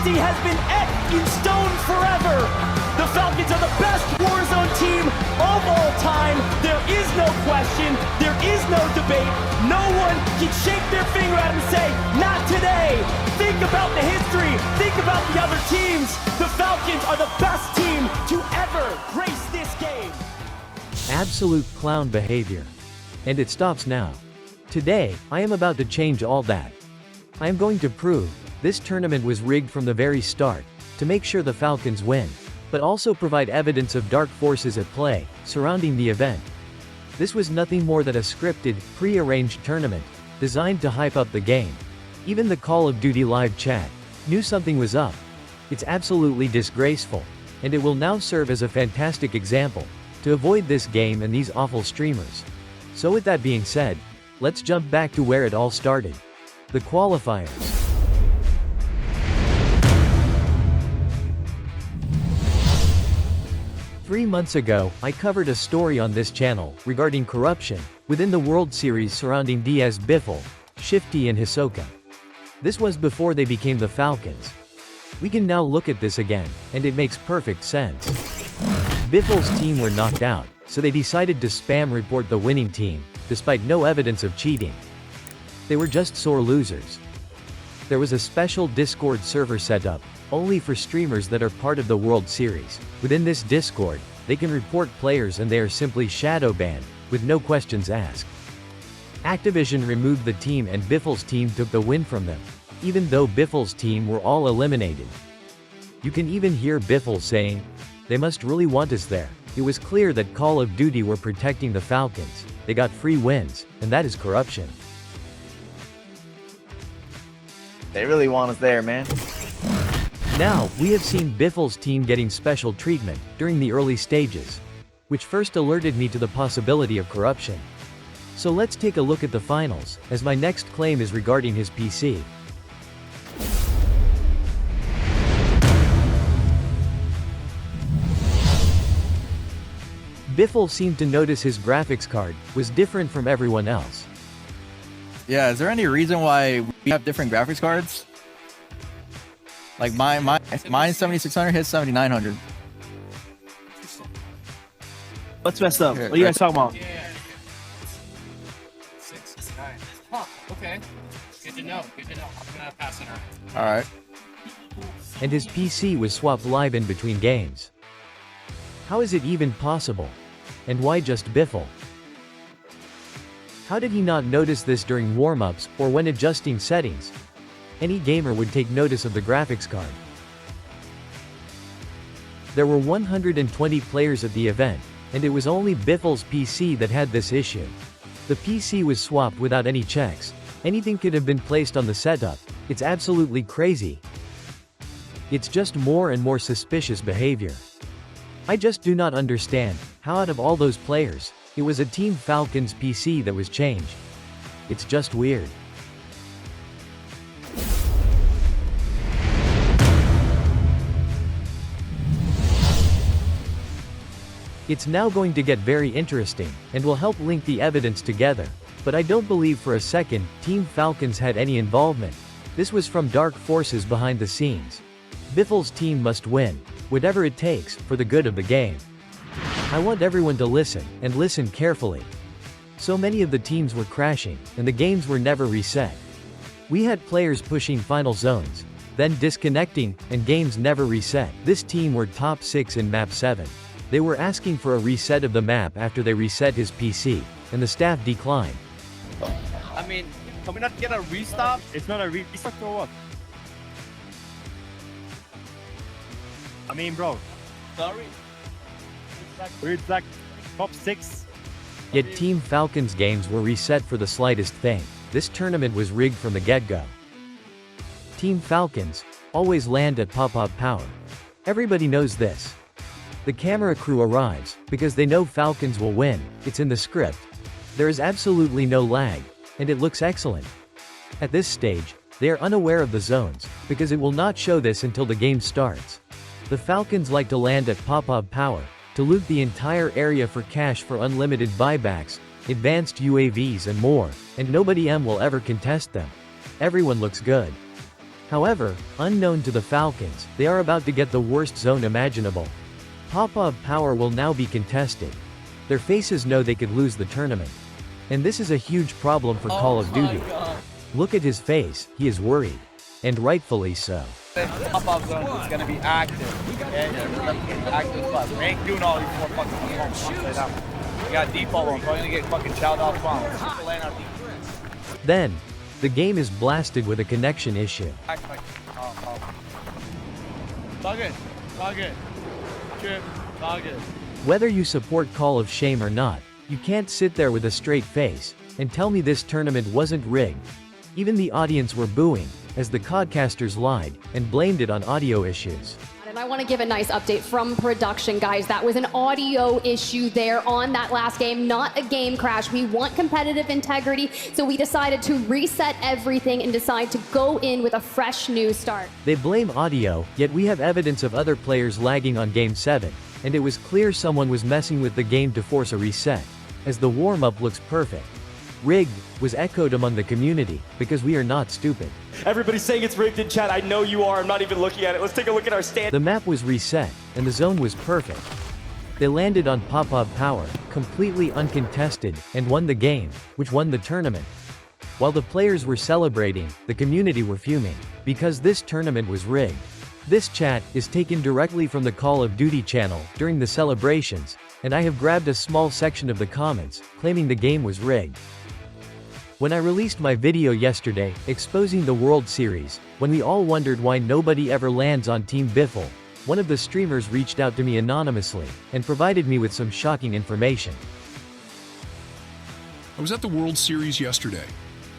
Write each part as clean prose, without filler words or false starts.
dynasty has been etched in stone forever. The Falcons are the best Warzone team of all time. There is no question. There is no debate. No one can shake their finger at him and say, not today. Think about the history. Think about the other teams. The Falcons are the best team to ever grace this game. Absolute clown behavior. And it stops now. Today, I am about to change all that. I am going to prove this tournament was rigged from the very start, to make sure the Falcons win, but also provide evidence of dark forces at play, surrounding the event. This was nothing more than a scripted, pre-arranged tournament, designed to hype up the game. Even the Call of Duty live chat knew something was up. It's absolutely disgraceful, and it will now serve as a fantastic example, to avoid this game and these awful streamers. So with that being said, let's jump back to where it all started. The qualifiers. Three months ago, I covered a story on this channel regarding corruption within the World Series surrounding Diaz, Biffles, Shifty and Hisoka. This was before they became the Falcons. We can now look at this again, and it makes perfect sense. Biffles' team were knocked out, so they decided to spam report the winning team, despite no evidence of cheating. They were just sore losers. There was a special Discord server set up, only for streamers that are part of the World Series. Within this Discord, they can report players and they are simply shadow banned, with no questions asked. Activision removed the team and Biffles' team took the win from them, even though Biffles' team were all eliminated. You can even hear Biffles saying, "They must really want us there." It was clear that Call of Duty were protecting the Falcons. They got free wins, and that is corruption. They really want us there, man. Now, we have seen Biffles' team getting special treatment during the early stages, which first alerted me to the possibility of corruption. So let's take a look at the finals, as my next claim is regarding his PC. Biffles seemed to notice his graphics card was different from everyone else. Yeah, is there any reason why we have different graphics cards? Like mine's 7600, his 7900. What's messed up? Here, What are you guys talking about? Yeah. 6, 9. Huh, okay. Good to know, good to know. I'm gonna pass it around. Alright. And his PC was swapped live in between games. How is it even possible? And why just Biffles? How did he not notice this during warm-ups, or when adjusting settings? Any gamer would take notice of the graphics card. There were 120 players at the event, and it was only Biffles' PC that had this issue. The PC was swapped without any checks. Anything could have been placed on the setup. It's absolutely crazy. It's just more and more suspicious behavior. I just do not understand how out of all those players, it was a Team Falcons PC that was changed. It's just weird. It's now going to get very interesting, and will help link the evidence together, but I don't believe for a second Team Falcons had any involvement. This was from dark forces behind the scenes. Biffles' team must win, whatever it takes, for the good of the game. I want everyone to listen, and listen carefully. So many of the teams were crashing, and the games were never reset. We had players pushing final zones, then disconnecting, and games never reset. This team were top 6 in map 7. They were asking for a reset of the map after they reset his PC, and the staff declined. I mean, can we not get a restart? It's not a restart or what? I mean, bro. Sorry. It's like top 6. Yet Team Falcons games were reset for the slightest thing. This tournament was rigged from the get-go. Team Falcons always land at pop-up power. Everybody knows this. The camera crew arrives, because they know Falcons will win. It's in the script. There is absolutely no lag, and it looks excellent. At this stage, they are unaware of the zones, because it will not show this until the game starts. The Falcons like to land at pop-up power, to loot the entire area for cash for unlimited buybacks, advanced UAVs and more, and nobody will ever contest them. Everyone looks good. However, unknown to the Falcons, they are about to get the worst zone imaginable. Pop-Up Power will now be contested. Their faces know they could lose the tournament. And this is a huge problem for Call of Duty. Look at his face, he is worried. And rightfully so. Pop-up zone is gonna be active. Okay? Active plus. We ain't doing all these more fucking bombs right now. We got default ones. We're gonna get fucking child out bombs. People land our default. Then, the game is blasted with a connection issue. Target. Chip. Target. Whether you support Call of Shame or not, you can't sit there with a straight face and tell me this tournament wasn't rigged. Even the audience were booing, as the codcasters lied and blamed it on audio issues. And I want to give a nice update from production, guys. That was an audio issue there on that last game, not a game crash. We want competitive integrity, so we decided to reset everything and decide to go in with a fresh new start. They blame audio, yet we have evidence of other players lagging on Game 7, and it was clear someone was messing with the game to force a reset, as the warm-up looks perfect. Rigged was echoed among the community, because we are not stupid. Everybody's saying it's rigged in chat. I know you are. I'm not even looking at it. Let's take a look at our stand. The map was reset, and the zone was perfect. They landed on Pop-Up Power, completely uncontested, and won the game, which won the tournament. While the players were celebrating, the community were fuming, because this tournament was rigged. This chat is taken directly from the Call of Duty channel during the celebrations, and I have grabbed a small section of the comments, claiming the game was rigged. When I released my video yesterday, exposing the World Series, when we all wondered why nobody ever lands on Team Biffle, one of the streamers reached out to me anonymously, and provided me with some shocking information. I was at the World Series yesterday,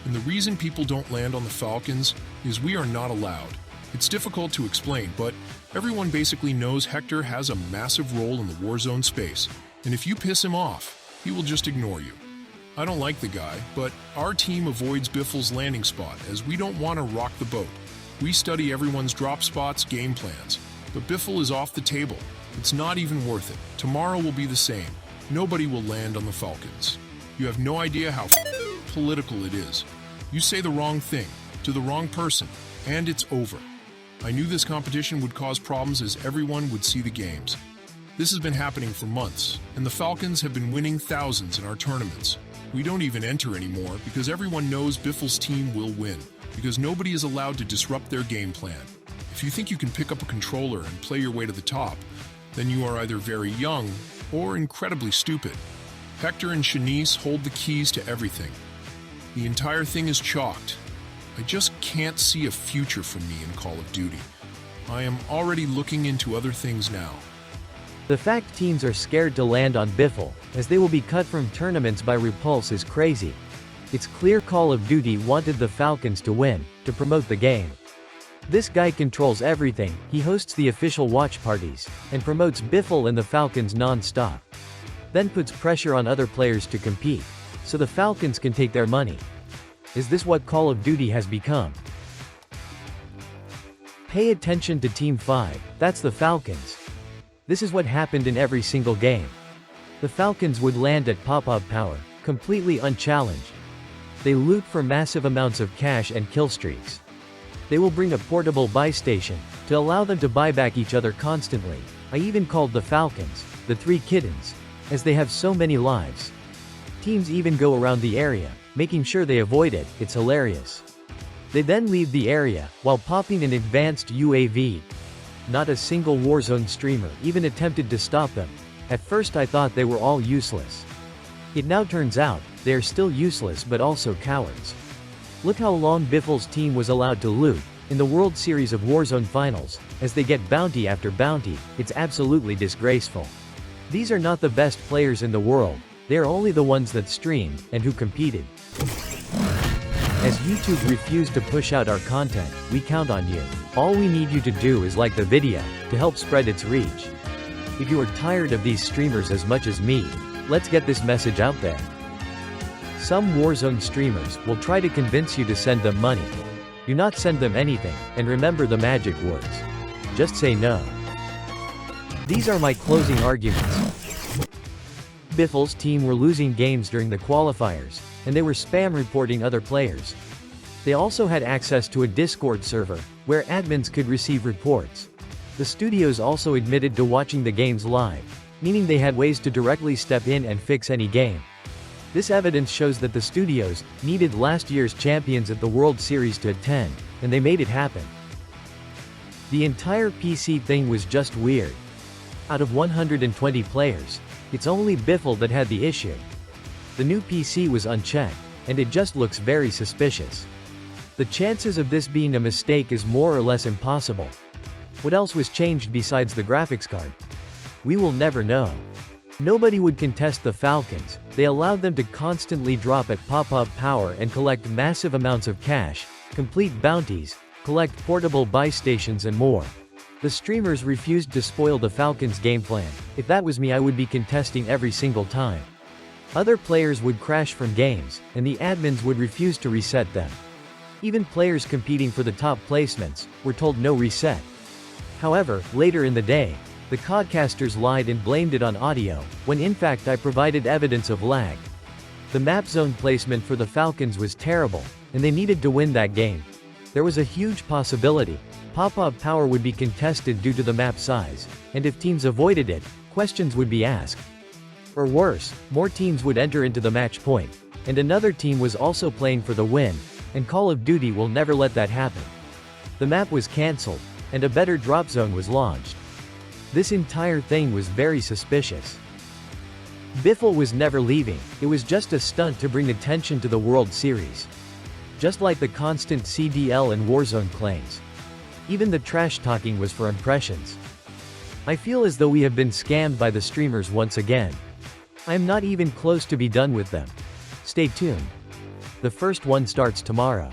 and the reason people don't land on the Falcons is we are not allowed. It's difficult to explain, but everyone basically knows Hector has a massive role in the Warzone space, and if you piss him off, he will just ignore you. I don't like the guy, but our team avoids Biffle's landing spot as we don't want to rock the boat. We study everyone's drop spots, game plans, but Biffle is off the table. It's not even worth it. Tomorrow will be the same. Nobody will land on the Falcons. You have no idea how political it is. You say the wrong thing to the wrong person, and it's over. I knew this competition would cause problems as everyone would see the games. This has been happening for months, and the Falcons have been winning thousands in our tournaments. We don't even enter anymore because everyone knows Biffle's team will win, because nobody is allowed to disrupt their game plan. If you think you can pick up a controller and play your way to the top, then you are either very young or incredibly stupid. Hector and Shanice hold the keys to everything. The entire thing is chalked. I just can't see a future for me in Call of Duty. I am already looking into other things now. The fact teams are scared to land on Biffle, as they will be cut from tournaments by Repulse, is crazy. It's clear Call of Duty wanted the Falcons to win, to promote the game. This guy controls everything, he hosts the official watch parties, and promotes Biffle and the Falcons non-stop. Then puts pressure on other players to compete, so the Falcons can take their money. Is this what Call of Duty has become? Pay attention to Team 5, that's the Falcons. This is what happened in every single game. The Falcons would land at Pop-Up Power, completely unchallenged. They loot for massive amounts of cash and kill streaks. They will bring a portable buy station, to allow them to buy back each other constantly. I even called the Falcons, the three kittens, as they have so many lives. Teams even go around the area, making sure they avoid it, it's hilarious. They then leave the area, while popping an advanced UAV. Not a single Warzone streamer even attempted to stop them. At first I thought they were all useless. It now turns out, they are still useless but also cowards. Look how long Biffle's team was allowed to loot, in the World Series of Warzone Finals, as they get bounty after bounty, it's absolutely disgraceful. These are not the best players in the world, they are only the ones that streamed, and who competed. As YouTube refused to push out our content, we count on you. All we need you to do is like the video, to help spread its reach. If you are tired of these streamers as much as me, let's get this message out there. Some Warzone streamers will try to convince you to send them money. Do not send them anything, and remember the magic words. Just say no. These are my closing arguments. Biffle's team were losing games during the qualifiers, and they were spam reporting other players. They also had access to a Discord server, where admins could receive reports. The studios also admitted to watching the games live, meaning they had ways to directly step in and fix any game. This evidence shows that the studios needed last year's champions at the World Series to attend, and they made it happen. The entire PC thing was just weird. Out of 120 players, it's only Biffle that had the issue. The new PC was unchecked, and it just looks very suspicious. The chances of this being a mistake is more or less impossible. What else was changed besides the graphics card? We will never know. Nobody would contest the Falcons. They allowed them to constantly drop at pop-up power and collect massive amounts of cash, complete bounties, collect portable buy stations and more. The streamers refused to spoil the Falcons' game plan. If that was me, I would be contesting every single time. Other players would crash from games, and the admins would refuse to reset them. Even players competing for the top placements were told no reset. However, later in the day, the codcasters lied and blamed it on audio, when in fact I provided evidence of lag. The map zone placement for the Falcons was terrible, and they needed to win that game. There was a huge possibility pop-up power would be contested due to the map size, and if teams avoided it, questions would be asked. Or worse, more teams would enter into the match point, and another team was also playing for the win, and Call of Duty will never let that happen. The map was cancelled, and a better drop zone was launched. This entire thing was very suspicious. Biffle was never leaving, it was just a stunt to bring attention to the World Series. Just like the constant CDL and Warzone claims. Even the trash talking was for impressions. I feel as though we have been scammed by the streamers once again. I am not even close to be done with them. Stay tuned. The first one starts tomorrow.